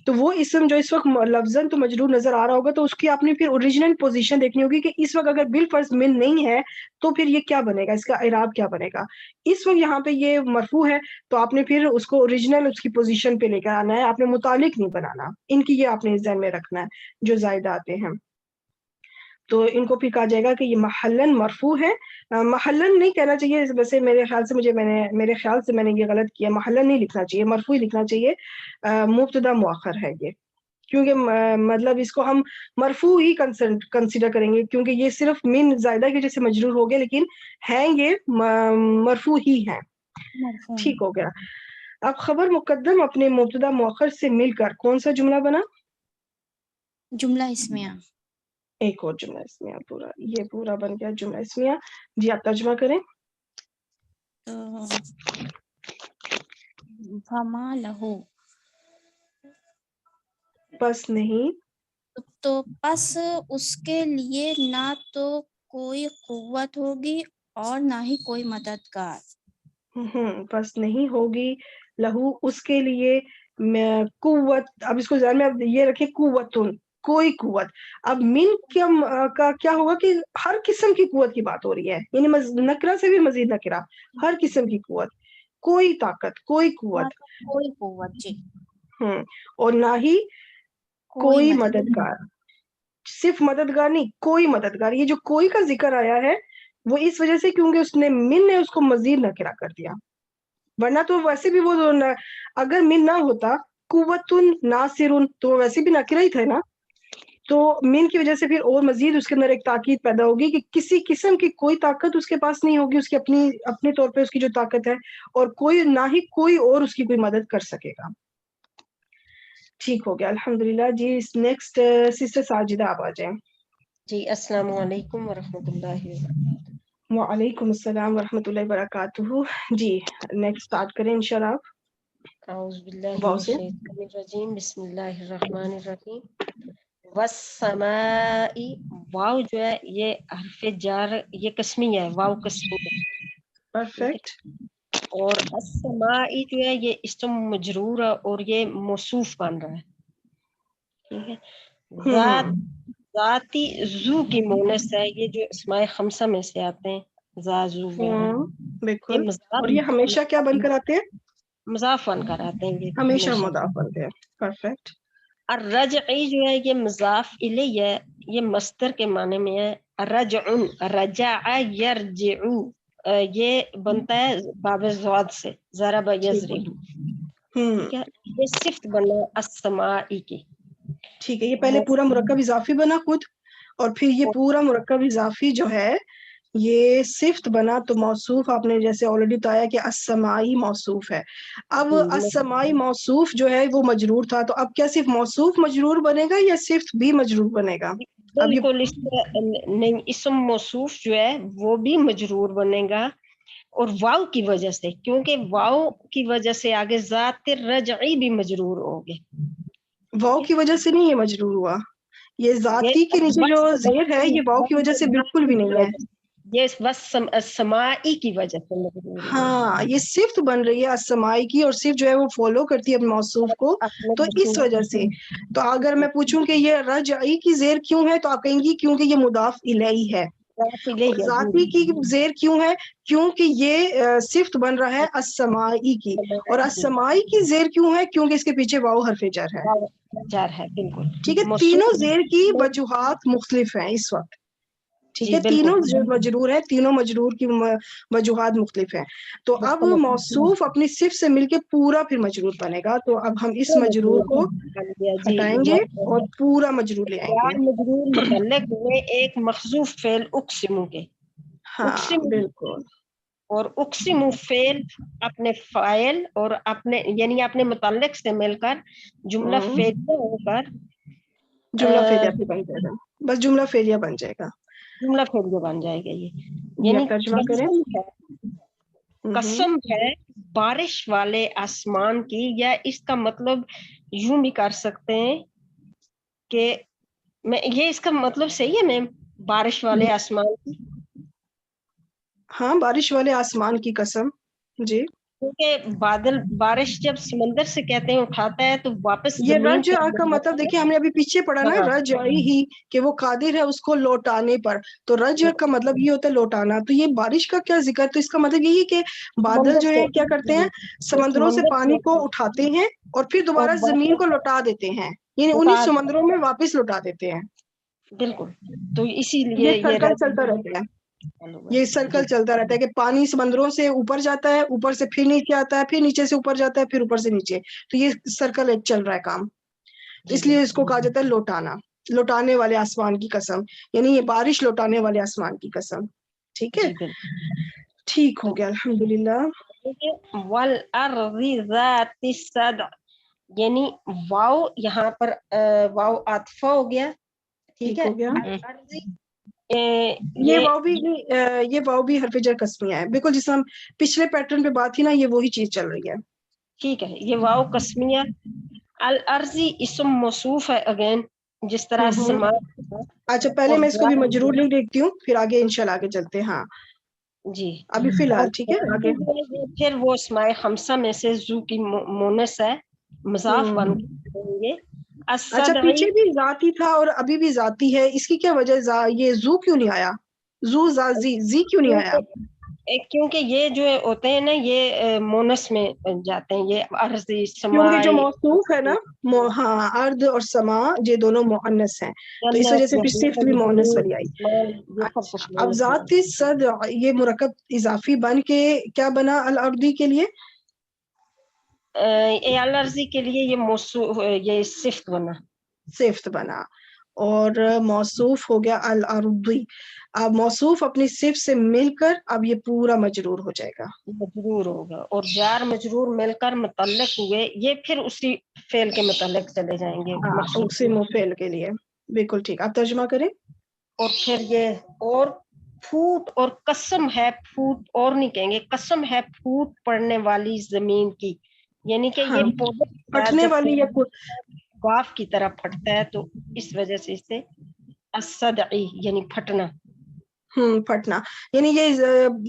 تو وہ اسم جو اس وقت لفظاً تو مجرور نظر آ رہا ہوگا، تو اس کی اپنی پھر اوریجنل پوزیشن دیکھنی ہوگی کہ اس وقت اگر بالفرض من نہیں ہے تو پھر یہ کیا بنے گا، اس کا اعراب کیا بنے گا. اس وقت یہاں پہ یہ مرفوع ہے تو آپ نے پھر اس کو اوریجنل اس کی پوزیشن پہ لے کر آنا ہے، آپ نے متعلق نہیں بنانا. ان کی یہ آپ نے ذہن میں رکھنا ہے جو زائدہ آتے ہیں. تو ان کو پھر کہا جائے گا کہ یہ محلن مرفوع ہے. محلن نہیں کہنا چاہیے، ویسے میرے خیال سے میں نے یہ غلط کیا، محلن نہیں لکھنا چاہیے، مرفوع ہی لکھنا چاہیے. مبتدا مؤخر ہے یہ، کیونکہ مطلب اس کو ہم مرفوع ہی کنسیڈر کریں گے، کیونکہ یہ صرف من زائدہ کی وجہ سے مجرور ہو گیا، لیکن ہیں یہ مرفوع ہی ہیں. مرفوع. ٹھیک ہو گیا. اب خبر مقدم اپنے مبتدا مؤخر سے مل کر کون سا جملہ بنا؟ جملہ اسمیہ. ایک اور جملہ اسمیہ. یہ پورا بن گیا جملہ اسمیہ. جی آپ ترجمہ کریں. تو فما لہو، بس نہیں، تو پس اس کے لیے نہ تو کوئی قوت ہوگی اور نہ ہی کوئی مددگار. بس نہیں ہوگی لہو اس کے لیے قوت. اب اس کو ذہن میں اب یہ رکھے قوتن، کوئی قوت. اب من کا کیا ہوگا کہ ہر قسم کی قوت کی بات ہو رہی ہے، یعنی نکرہ سے بھی مزید نکرہ، ہر قسم کی قوت، کوئی طاقت، کوئی نہ قوت. تو کوئی قوت، جی، اور نہ ہی کوئی کوئی مدد. مددگار. صرف مددگار نہیں، کوئی مددگار. یہ جو کوئی کا ذکر آیا ہے وہ اس وجہ سے کیونکہ اس نے من نے اس کو مزید نکرہ کر دیا، ورنہ تو ویسے بھی وہ اگر من نہ ہوتا قوتن ناصرن تو ویسے بھی نکرہ ہی تھا نا. تو من کی وجہ سے پھر اور مزید اس کے اندر ایک تاکید پیدا ہوگی کہ کسی قسم کی کوئی طاقت اس کے پاس نہیں ہوگی، اس کی اپنے طور پہ اس کی جو طاقت ہے، اور کوئی نہ ہی کوئی اور اس کی کوئی مدد کر سکے گا. ٹھیک ہو گیا الحمدللہ. جی نیکسٹ سسٹر ساجدہ آپ آ جائیں. جی السلام علیکم ورحمۃ اللہ وبرکاتہ. وعلیکم السلام ورحمۃ اللہ وبرکاتہ. جی نیکسٹ اسٹارٹ کریں انشاءاللہ آپ. اعوذ باللہ واو من سے. الشیطان الرجیم، بسم اللہ الرحمن الرحیم. والسماء، واو جو ہے یہ حرف جار، یہ قسمی ہے، واو قسمی ہے. پرفیکٹ. اور السماء جو ہے یہ اسم مجرور ہے اور یہ موصوف بن رہا ہے. ٹھیک ہے. ذاتی زو کی مونس ہے، یہ جو اسماء خمسہ میں سے آتے ہیں، ذا زو وغیرہ، بالکل. اور یہ ہمیشہ کیا بن کر آتے ہیں؟ مضاف بن کر آتے ہیں، یہ ہمیشہ مضاف بنتے ہیں. پرفیکٹ. الرجعی جو ہے یہ مضاف الیہ ہے، یہ مصدر کے معنی میں ہے. رجع، رجع یرجع، یہ بنتا ہے باب زواد سے، ضرب یضرب. ٹھیک ہے. یہ صفت بنا السمائی کی. ٹھیک ہے. یہ پہلے پورا مرکب اضافی بنا خود، اور پھر یہ پورا مرکب اضافی جو ہے یہ صفت بنا تو موصوف آپ نے جیسے آلریڈی بتایا کہ السمائی موصوف ہے. اب السمائی موصوف جو ہے وہ مجرور تھا، تو اب کیا صرف موصوف مجرور بنے گا یا صفت بھی مجرور بنے گا؟ اب یہ بالکل نہیں، اسم موصوف جو ہے وہ بھی مجرور بنے گا، اور واو کی وجہ سے، کیونکہ واو کی وجہ سے آگے ذات رجعی بھی مجرور ہوگے. واو کی وجہ سے نہیں یہ مجرور ہوا، یہ ذاتی کے نیچے جو زیر ہے یہ واو کی وجہ سے بالکل بھی نہیں ہے. یہ بس سمائی کی وجہ سے مجرور ہوا. ہاں یہ صفت بن رہی ہے السمائی کی، اور صرف جو ہے وہ فالو کرتی ہے اپنے موصوف کو، تو اس وجہ سے. تو اگر میں پوچھوں کہ یہ رجعی کی زیر کیوں ہے تو آپ کہیں گی کیونکہ یہ مضاف الیہ ہے. اور ذاتی کی زیر کیوں ہے؟ کیونکہ یہ صفت بن رہا ہے السمائی کی. اور السمائی کی زیر کیوں ہے؟ کیونکہ اس کے پیچھے واو حرف جر ہے. جر ہے، بالکل. ٹھیک ہے. تینوں زیر کی وجوہات مختلف ہیں اس وقت. ٹھیک ہے. تینوں مجرور ہے، تینوں مجرور کی وجوہات مختلف ہیں. تو اب موصوف اپنی صفت سے مل کے پورا پھر مجرور بنے گا. تو اب ہم اس مجرور کو ہٹائیں گے اور پورا مجرور لے آئیں گے. مجرور متعلق ہوئے ایک مخذوف فعل اقسم کے. ہاں بالکل. اور اقسم فعل اپنے فاعل اور اپنے یعنی اپنے متعلق سے مل کر جملہ فعلیہ ہو کر جملہ فعلیہ بھی بن جائے گا. بس جملہ فعلیہ بن جائے گا، جملہ فعلیہ بن جائے گا. یہ یعنی ترجمہ کریں. قسم ہے بارش والے آسمان کی، یا اس کا مطلب یوں بھی کر سکتے ہیں کہ یہ اس کا مطلب صحیح ہے میم، بارش والے آسمان کی. ہاں بارش والے آسمان کی قسم. جی کیونکہ بادل بارش جب سمندر سے کہتے ہیں اٹھاتا ہے تو واپس یہ زمین رج کا مطلب دیکھیے ہم نے ابھی پیچھے پڑھا نا، رج ہی کہ وہ قادر ہے اس کو لوٹانے پر. تو رج کا مطلب یہ ہوتا ہے لوٹانا. تو یہ بارش کا کیا ذکر؟ تو اس کا مطلب یہی کہ بادل جو ہے کیا کرتے ہیں، سمندروں سے پانی کو اٹھاتے ہیں اور پھر دوبارہ زمین کو لوٹا دیتے ہیں، یعنی انہی سمندروں میں واپس لوٹا دیتے ہیں. بالکل. تو اسی لیے یہ سرکل چلتا رہتا ہے، یہ سرکل چلتا رہتا ہے کہ پانی سمندروں سے اوپر جاتا ہے، اوپر سے پھر نیچے آتا ہے، پھر نیچے سے اوپر جاتا ہے، پھر اوپر سے نیچے. تو یہ سرکل ایک چل رہا ہے کام. اس لیے اس کو کہا جاتا ہے لوٹانا، لوٹانے والے آسمان کی قسم، یعنی یہ بارش لوٹانے والے آسمان کی قسم. ٹھیک ہے. ٹھیک ہو گیا الحمدللہ. والارض ذات الصدع، یعنی واو یہاں پر واو عاطفہ ہو گیا. ٹھیک ہے. یہ واو بھی حرف جر قسمیہ ہے، بالکل جس ہم پچھلے پیٹرن پہ بات تھی نا، یہ وہی چیز چل رہی ہے. ٹھیک ہے، یہ واو قسمیہ. الارضی اسم موصوف ہے اگین، جس طرح سما. اچھا پہلے میں اس کو بھی مجرور لکھ دیتی ہوں، پھر آگے انشاءاللہ آگے چلتے ہیں. ہاں جی ابھی فی الحال ٹھیک ہے آگے. پھر وہ اسماء خمسہ میں سے زو کی مونس ہے، مضاف بن گے. اچھا پیچھے بھی ذاتی تھا اور ابھی بھی ذاتی ہے، اس کی کیا وجہ؟ یہ زو کیوں نہیں آیا؟ زو زی کیوں نہیں آیا؟ کیونکہ یہ جو ہوتے ہیں نا، یہ مونس میں جاتے ہیں، یہ ارضی کیونکہ جو سمائی. موصوف ہے نا، ہاں ارض اور سما یہ دونوں مؤنث ہیں، تو اس وجہ سے پھر صفت بھی مؤنث والی آئی. اب ذاتی صد یہ مرکب اضافی بن کے کیا بنا الارضی کے لیے؟ الارضی کے لیے یہ موصوف، یہ صفت بنا. صفت بنا اور موصوف ہو گیا الارضی. اب موصوف اپنی صفت سے مل کر اب یہ پورا مجرور ہو جائے گا، مجرور ہوگا، اور جار مجرور مل کر متعلق ہوئے، یہ پھر اسی فعل کے متعلق چلے جائیں گے. اسی مفعول کے لیے. بالکل ٹھیک، آپ ترجمہ کریں. اور پھر یہ اور پھوٹ اور قسم ہے، پھوٹ اور نہیں کہیں گے، قسم ہے پھوٹ پڑنے والی زمین کی، یعنی کہ ہاں یہ پودا پھٹنے والی یا واف کی طرح پھٹتا ہے، تو اس وجہ سے اسے الصدعی یعنی پھٹنا. پھٹنا، یعنی یہ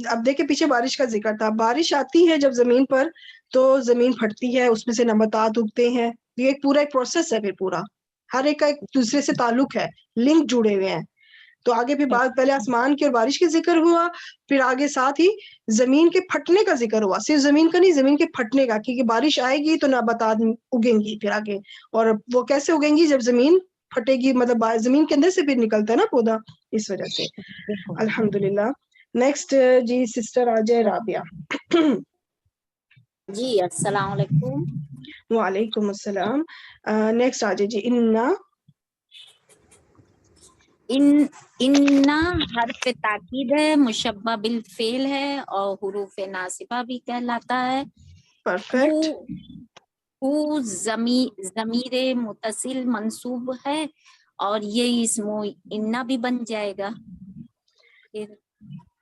اب دیکھیں پیچھے بارش کا ذکر تھا، بارش آتی ہے جب زمین پر تو زمین پھٹتی ہے، اس میں سے نباتات اگتے ہیں. یہ ایک پورا ایک پروسیس ہے، پھر پورا ہر ایک کا ایک دوسرے سے تعلق ہے، لنک جڑے ہوئے ہیں. تو آگے پھر بات پہلے آسمان کی اور بارش کے ذکر ہوا، پھر آگے ساتھ ہی زمین کے پھٹنے کا ذکر ہوا. صرف زمین کا نہیں، زمین کے پھٹنے کا، کیونکہ بارش آئے گی تو نباتات اگیں گی پھر آگے. اور وہ کیسے اگیں گی؟ جب زمین پھٹے گی، مطلب زمین کے اندر سے پھر نکلتا ہے نا پودا، اس وجہ سے. الحمدللہ. نیکسٹ جی سسٹر آ جائے رابعہ. جی السلام علیکم. وعلیکم السلام. نیکسٹ آ جائے جی. اننا حرف تاکید ہے، مشبہ بالفعل ہے اور حروف ناصبہ بھی کہلاتا ہے. پرفیکٹ. ہو ضمیر متصل منصوب ہے اور یہ اسم انا بھی بن جائے گا.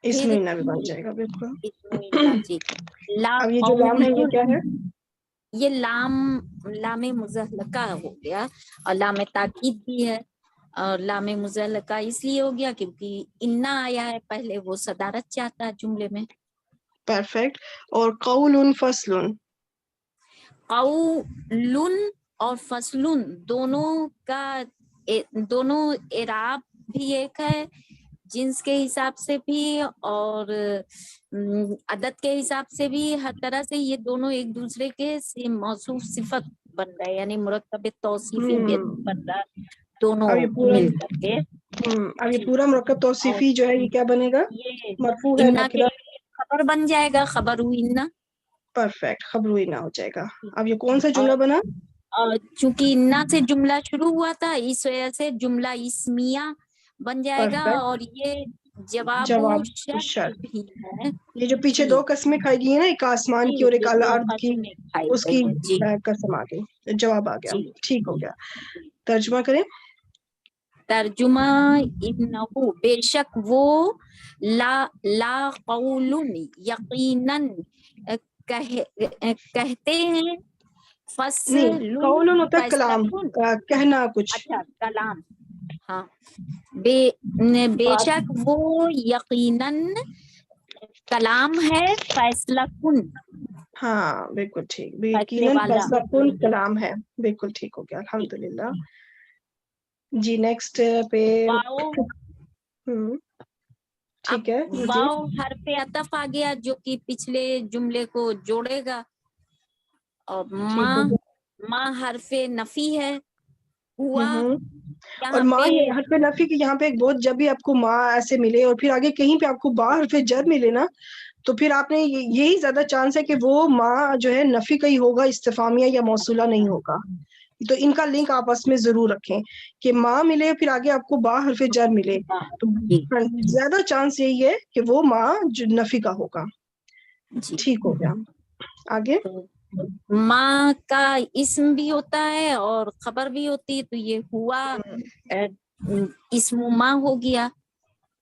اس میں بھی بن جائے گا. بالکل. جی. لا اب یہ جو لام ہے یہ کیا ہے؟ یہ لام مزحلقہ ہو گیا اور لام تاکید بھی ہے. اور لام مزحلقہ اس لیے ہو گیا کیونکہ انا آیا ہے پہلے، وہ صدارت چاہتا ہے جملے میں. پرفیکٹ. اور قول فصل. قول اور فصل دونوں اعراب بھی ایک ہے، جنس کے حساب سے بھی اور عدد کے حساب سے بھی. ہر طرح سے یہ دونوں ایک دوسرے کے موصوف صفت بن رہا ہے، یعنی مرکب توصیفی بن رہا ہے دونوں اب یہ پورا مل کر کے. اب یہ پورا مرکب توصیفی جو ہے یہ کیا بنے گا؟ یہ مرفوع ہے انا کے نکرہ. خبر بن جائے گا، خبر انا. پرفیکٹ. خبر انا ہو جائے گا. اب یہ کون سا جملہ بنا؟ چونکہ انا سے جملہ شروع ہوا تھا، اس وجہ سے جملہ اسمیہ بن جائے گا. پرفیکٹ. اور یہ جواب شرط بھی ہے. یہ جو پیچھے جی دو قسمیں کھائی گئی ہیں نا، ایک آسمان کی اور ایک الارض کی، اس کی جی قسم آ گئی، جواب آ گیا. جی. ٹھیک ہو گیا. ترجمہ کریں. ترجمہ انہو بے شک وہ، لا قول یقیناً کہتے ہیں، نہیں، قول ہوتا ہے کلام، کہنا کچھ. اچھا کلام. ہاں بے شک وہ یقیناً کلام ہے فیصلہ کن. ہاں بالکل ٹھیک. فیصلے یقیناً والا. فیصلہ کن کلام ہے. بالکل ٹھیک ہو گیا. الحمدللہ. جی نیکسٹ پہ ٹھیک ہے. اب واو حرف عطف آ گیا جو کہ پچھلے جملے کو جوڑے گا. اور ماں حرف نفی ہے. ہوا اور ماں یہ حرف نفی کی یہاں پہ ایک بہت، جب بھی آپ کو ماں ایسے ملے اور پھر آگے کہیں پہ آپ کو با حرف جر ملے نا، تو پھر آپ نے یہی زیادہ چانس ہے کہ وہ ماں جو ہے نفی کا ہی ہوگا، استفہامیہ یا موصولہ نہیں ہوگا. تو ان کا لنک آپس میں ضرور رکھیں کہ ماں ملے پھر آگے آپ کو با حرف جر ملے، تو زیادہ چانس یہی ہے کہ وہ ماں جو نفی کا ہوگا. ٹھیک ہو گیا. آگے ماں کا اسم بھی ہوتا ہے اور خبر بھی ہوتی ہے، تو یہ ہوا اسم ماں ہو گیا.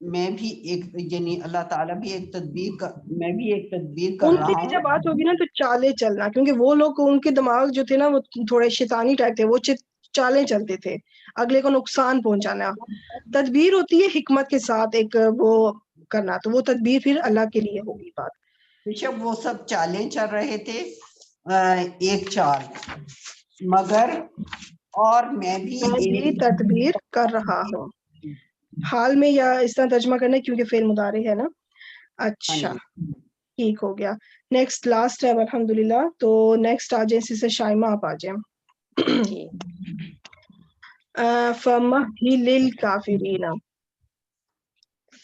میں بھی ایک یعنی اللہ تعالیٰ بھی ایک تدبیر کا میں بھی ایک تدبیر کر ان رہا کی بھی ہوں. جب بات ہوگی نا تو چالیں چلنا، کیونکہ وہ لوگ ان کے دماغ جو تھے نا وہ تھوڑے شیطانی ٹائپ تھے، وہ چالیں چلتے تھے اگلے کو نقصان پہنچانا. تدبیر ہوتی ہے حکمت کے ساتھ ایک وہ کرنا، تو وہ تدبیر پھر اللہ کے لیے ہوگی بات. بشپ وہ سب چالیں چل رہے تھے ایک چال، مگر اور میں بھی ایک تدبیر کر رہا ہوں حال میں، یا اس طرح ترجمہ کرنا ہے کیونکہ فعل مضارع ہے نا. اچھا ٹھیک ہو گیا. نیکسٹ لاسٹ ہے الحمدللہ. تو نیکسٹ آ جائیں سے شائمہ آپ آ جائیں. جی فَمَهِّلِ الْكَافِرِينَ.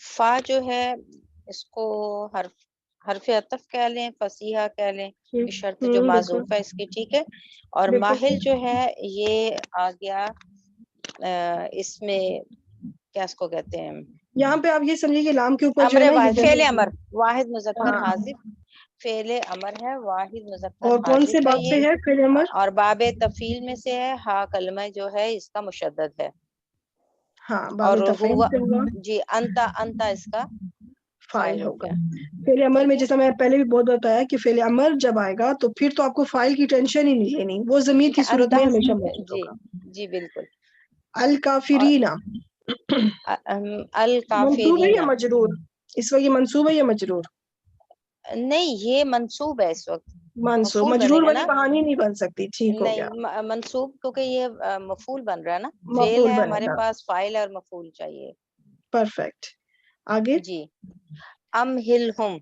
فا جو ہے اس کو حرف عطف کہہ لیں، فصیحہ کہہ لیں، بشرط جو معذوف ہے اس کی، ٹھیک ہے. اور ماہل جو ہے یہ آ گیا اس میں کیا اس کو کہتے ہیں، یہاں پہ آپ یہ سمجھیے کہ لام کے اوپر جو امر ہے نا واحد، یہ فعل امر واحد مذکر ہاں. حاذف، فعل امر ہے واحد مذکر اور کون سے حاذف ہے باب سے یہ، ہے فعل امر؟ اور باب تفعیل میں سے ہے. ہا کلمہ جو ہے اس کا مشدد ہے. ہاں باب اور تفعیل ہوا سے ہوا جی انتا اس کا فاعل فاعل ہوگا. ہے. فعل امر ٹھیک میں ہے جیسا میں پہلے بھی بہت بتایا کہ فعل امر جب آئے گا تو پھر تو آپ کو فاعل کی ٹینشن ہی نہیں لینی، وہ ضمیر کی صورت میں ہمیشہ موجود جی ہوگا. جی بالکل. الکافرین منصوب ہے الکافرین یا مجرور؟ اس وقت یہ منصوب ہے یا مجرور؟ نہیں، یہ منصوب ہے اس وقت، منصوب. مفعول بنے مجرور گا والی نا. کہانی نہیں بن سکتی. ٹھیک ہو گیا، نہیں منصوب کیونکہ یہ مفعول بن رہا ہے نا، فعل مفعول ہے بنے ہمارے گا. پاس، فاعل اور مفعول چاہیے. پرفیکٹ. آگے جی امہلہم،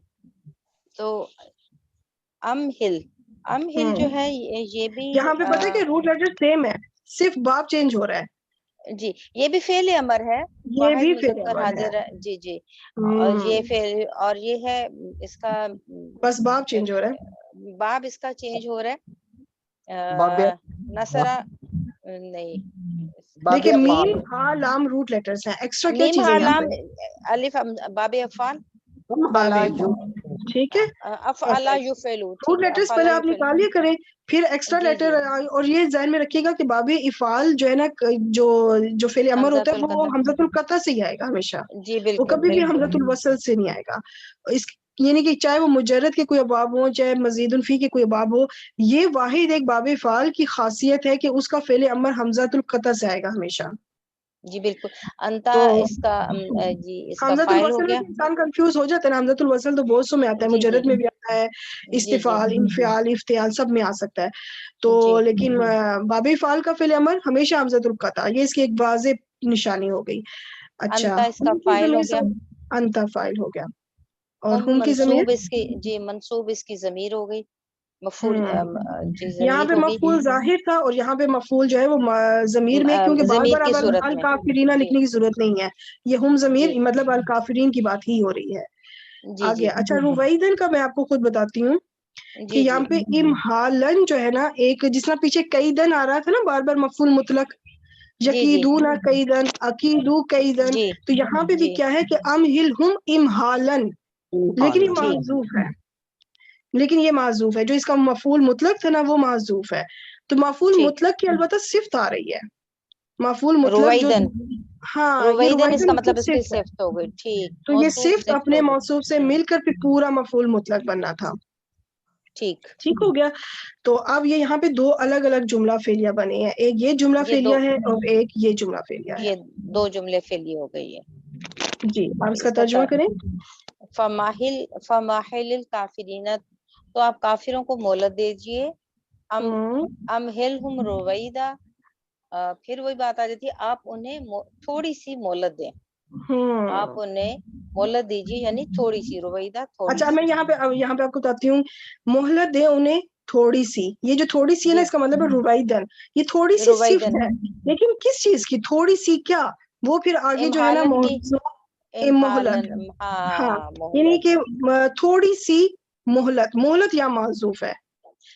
تو امہل جو ہے یہ بھی یہاں پہ پتہ ہے کہ روٹ لیٹر سیم ہے، صرف باب چینج ہو رہا ہے. جی یہ بھی فعل امر ہے، یہ واحد بھی فعل مذکر امر ہے. حاضر ہے. جی جی اور یہ فعل، اور یہ ہے اس کا بس باب چینج ہو رہا ہے. باب اس کا چینج ہو رہا باب ہے. نصرہ نہیں، دیکھیں میم ہا لام روٹ لیٹرز ہیں، ایکسٹرا کیا میم چیز ہے ہا یہاں لام پہ؟ الف باب افعال، باب ٹھیک ہے. افعلا یفعلوا، روٹ ٹھیک ہے، لیٹرز افعلا پہلے آپ یفعلوا. نکالیے کریں، پھر ایکسٹرا جی لیٹر. جی اور یہ ذہن میں رکھیے گا کہ باب افعال جو ہے نا، جو فعل امر ہوتا حمزۃ ہے وہ القطع، حمزۃ القطع سے ہی آئے گا ہمیشہ، جی وہ بالکل کبھی بھی بالکل. حمزۃ الوصل سے نہیں آئے گا. اس یعنی کہ چاہے وہ مجرد کے کوئی ابواب ہوں، چاہے مزید الفی کے کوئی ابواب ہو، یہ واحد ایک باب افعال کی خاصیت ہے کہ اس کا فعل امر حمزۃ القطع سے آئے گا ہمیشہ. جی بالکل. انتا تو اس کا جی اس کا حمزۃ فاعل ہو الوصل میں گیا. انسان کنفیوز ہو جاتا ہے نا. حمزۃ الوصل تو بہت سو میں آتا ہے، جی جی مجرد میں بھی آتا ہے، جی جی استفعال، انفعال، افتعال سب میں آ سکتا ہے. تو جی لیکن باب افعال کا فعل امر ہمیشہ حمزۃ القطع، یہ اس کی ایک واضح نشانی ہو گئی. اچھا انتا اس کا ہم کی فاعل ہو ضمیر گیا. انتا فاعل ہو گیا. اور ہم ہم کی ضمیر منصوب اس کی، جی منصوب اس کی ضمیر ہو گئی، مفعول جی یہاں ضمیر پہ ہوگی. مفعول ظاہر تھا اور یہاں پہ مفعول جو ہے وہ ضمیر میں، کیونکہ بار ضمیر بار کی اب صورت میں. الکافرین جی لکھنے کی ضرورت نہیں ہے، یہ ہم ضمیر جی مطلب الکافرین کی بات ہی ہو رہی ہے. جی آگے جی اچھا رویدن کا میں آپ کو خود بتاتی ہوں کہ جی یہاں جی پہ امحالن جو ہے نا، ایک جس طرح پیچھے کئی دن آ رہا تھا نا بار بار مفعول مطلق، جی جی یقیدون کئی دن، عقیدو کئی دن، جی تو یہاں پہ بھی جی کیا ہے کہ امہلہم امحالن، لیکن یہ جی معذوف ہے. لیکن یہ معذوف ہے، جو اس کا مفعول مطلق تھا نا وہ معذوف ہے. تو مفعول ٹھیک. مطلق کی البتہ صفت آ رہی ہے، مفعول مطلق جو، رویدن، ہاں یہ رویدن اس کا رویدن مطلب اس کی صفت ہے. صفت ہو گئی. ٹھیک، تو یہ موصوف صفت صفت اپنے ہو گئی. موصوف سے مل کر پھر پورا مفعول مطلق بننا تھا. ٹھیک. ٹھیک ہو گیا. تو اب یہ یہاں پہ دو الگ الگ جملہ فعلیہ بنے ہیں، ایک یہ جملہ یہ دو، فعلیہ ہے اور ایک یہ جملہ فعلیہ ہے. یہ دو جملے فعلی ہو گئی ہے. جی آپ اس کا ترجمہ کریں. فماحل الکافرین، تو آپ کافروں کو مہلت دیجئے. امہلہم رویدا، پھر وہی بات آ جاتی ہے، آپ انہیں تھوڑی سی مہلت دیں. آپ انہیں مہلت دیجیے یعنی تھوڑی سی، رویدہ تھوڑی اچھا میں سی. یہاں پہ آپ کو بتاتی ہوں، مہلت دیں انہیں تھوڑی سی. یہ جو تھوڑی سی ہے نا، جی اس کا مطلب ہے رویدن، یہ تھوڑی سی رویدن، صفت ہے، لیکن کس چیز کی تھوڑی سی؟ کیا وہ پھر آگے جو ہے نا امحالن کی، مہلت، امحالن، ہاں یعنی مہلت. کہ تھوڑی سی مہلت، مہلت یا معذوف ہے.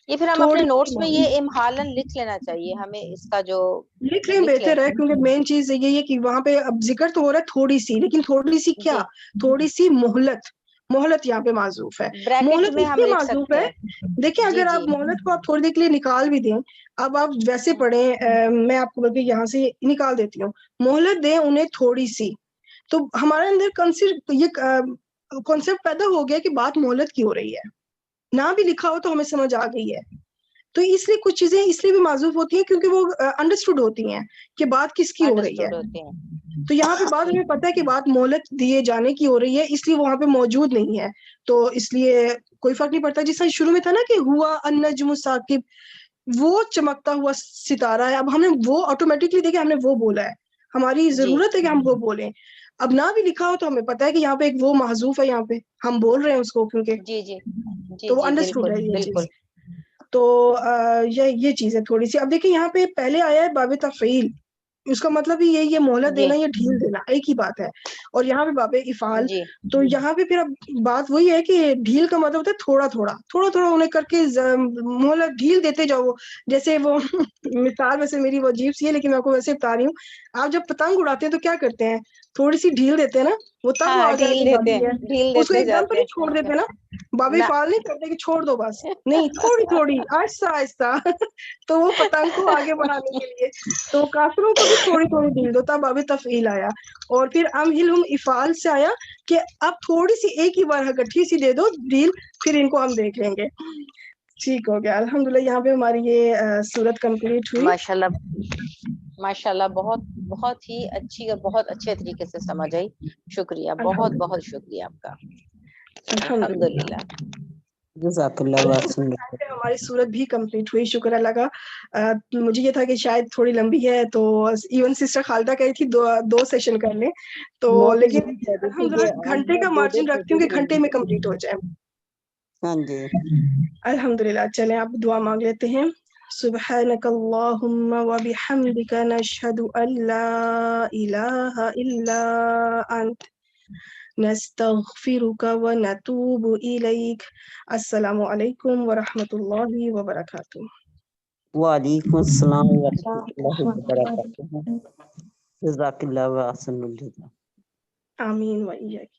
یہ پھر ہم اپنے تھوڑی سی نوٹس میں مہلت یہ امحالن لکھ لینا چاہیے ہمیں، اس کا جو لکھ لیں لکھ لیں. بہتر ہے، کیونکہ مین چیز یہ ہے کہ وہاں پہ اب ذکر تو ہو رہا ہے تھوڑی سی، لیکن تھوڑی سی کیا؟ جی تھوڑی سی مہلت. مہلت یہاں پہ معذوف ہے. بریکٹ مہلت میں اس ہم لیے لکھ معذوف سکتے ہے، ہیں. دیکھیں جی اگر جی آپ مہلت کو آپ تھوڑی دیر کے لیے نکال بھی دیں، اب آپ ویسے پڑھیں، میں آپ کو بلکہ یہاں سے نکال دیتی ہوں، مہلت دیں انہیں تھوڑی سی. تو ہمارے اندر یہ کانسیپٹ پیدا ہو گیا کہ بات مہلت کی ہو رہی ہے، نہ بھی لکھا ہو تو ہمیں سمجھ آ گئی ہے. تو اس لیے کچھ چیزیں اس لیے بھی معذوف ہوتی ہیں کیونکہ وہ انڈرسٹوڈ ہوتی ہیں کہ بات کس کی ہو رہی ہے. انڈرسٹوڈ ہوتے ہیں. تو یہاں پہ بات ہمیں پتہ ہے کہ بات مہلت دیے جانے کی ہو رہی ہے، اس لیے وہاں پہ موجود نہیں ہے، تو اس لیے کوئی فرق نہیں پڑتا. جس طرح شروع میں تھا نا کہ ہوا النجم ثاقب، وہ چمکتا ہوا ستارہ ہے، اب ہم نے وہ آٹومیٹکلی دیکھے ہم نے وہ بولا ہے، ہماری جی ضرورت ہے کہ ہم وہ بولیں. اب نہ بھی لکھا ہو تو ہمیں پتہ ہے کہ یہاں پہ ایک وہ محذوف ہے، یہاں پہ ہم بول رہے ہیں اس کو کیونکہ جی جی جی تو وہ جی انڈرسٹوڈ بالکل ہے یہ بالکل. چیز. تو یہ چیز ہے تھوڑی سی. اب دیکھیں یہاں پہ پہلے آیا ہے باب تفعیل، اس کا مطلب ہی یہ مہلت جی دینا یا ڈھیل دینا ایک ہی بات ہے. اور یہاں پہ باب افعال، جی تو یہاں پہ پھر اب بات وہی ہے کہ ڈھیل کا مطلب ہوتا ہے تھوڑا تھوڑا انہیں کر کے مہلت ڈھیل دیتے جاؤ. جیسے وہ مثال ویسے میری وہ عجیب سی ہے لیکن میں آپ کو ویسے بتا رہی ہوں. آپ جب پتنگ اڑاتے ہیں تو کیا کرتے ہیں؟ تھوڑی سی ڈھیل دیتے ہیں نا، وہ تب وہ ہاں آگے ڈھیل آگے دیتے جاتی ہیں، ہے. ڈھیل اس کو دیتے ایک دم پہ جاتے نہیں چھوڑ دیتے نا، باب نہ. افعال نہیں کرتے کہ چھوڑ دو بس، نہیں تھوڑی آہستہ آہستہ تو وہ پتنگ کو آگے بڑھانے کے لیے. تو کافروں کو بھی تھوڑی ڈھیل دو، تب باب تفعیل آیا. اور پھر امہلہم افعال سے آیا کہ اب تھوڑی سی ایک ہی بار گٹھی سی دے دو ڈھیل، پھر ان کو ہم دیکھ لیں گے. ٹھیک ہو گیا الحمدللہ. یہاں پہ ہماری یہ سورت کمپلیٹ ہوئی. ماشاء اللہ بہت بہت ہی اچھی اور بہت اچھے طریقے سے سمجھ آئی. شکریہ، بہت الحمدللہ بہت شکریہ آپ کا. الحمدللہ. الحمدللہ. جزاک اللہ واسن اللہ. ہماری سورت بھی کمپلیٹ ہوئی، شکر اللہ کا. مجھے یہ تھا کہ شاید تھوڑی لمبی ہے، تو ایون سسٹر خالدہ کہی تھی دو سیشن کر لیں، تو میں تو لیکن یہی کہہ رہی تھی الحمدللہ کہ آج گھنٹے میں کا دو مارجن رکھتی ہوں کہ گھنٹے میں کمپلیٹ ہو جائے. ہاں جی. الحمدللہ. چلیں آپ دعا مانگ لیتے ہیں. سبحانك اللهم وبحمدك نشهد أن لا إله إلا أنت نستغفرك ونتوب إليك. السلام علیکم ورحمۃ اللہ وبرکاتہ. وعلیکم السلام ورحمۃ اللہ وبرکاتہ. جزاک اللہ واسن اللہ. آمین وإياك.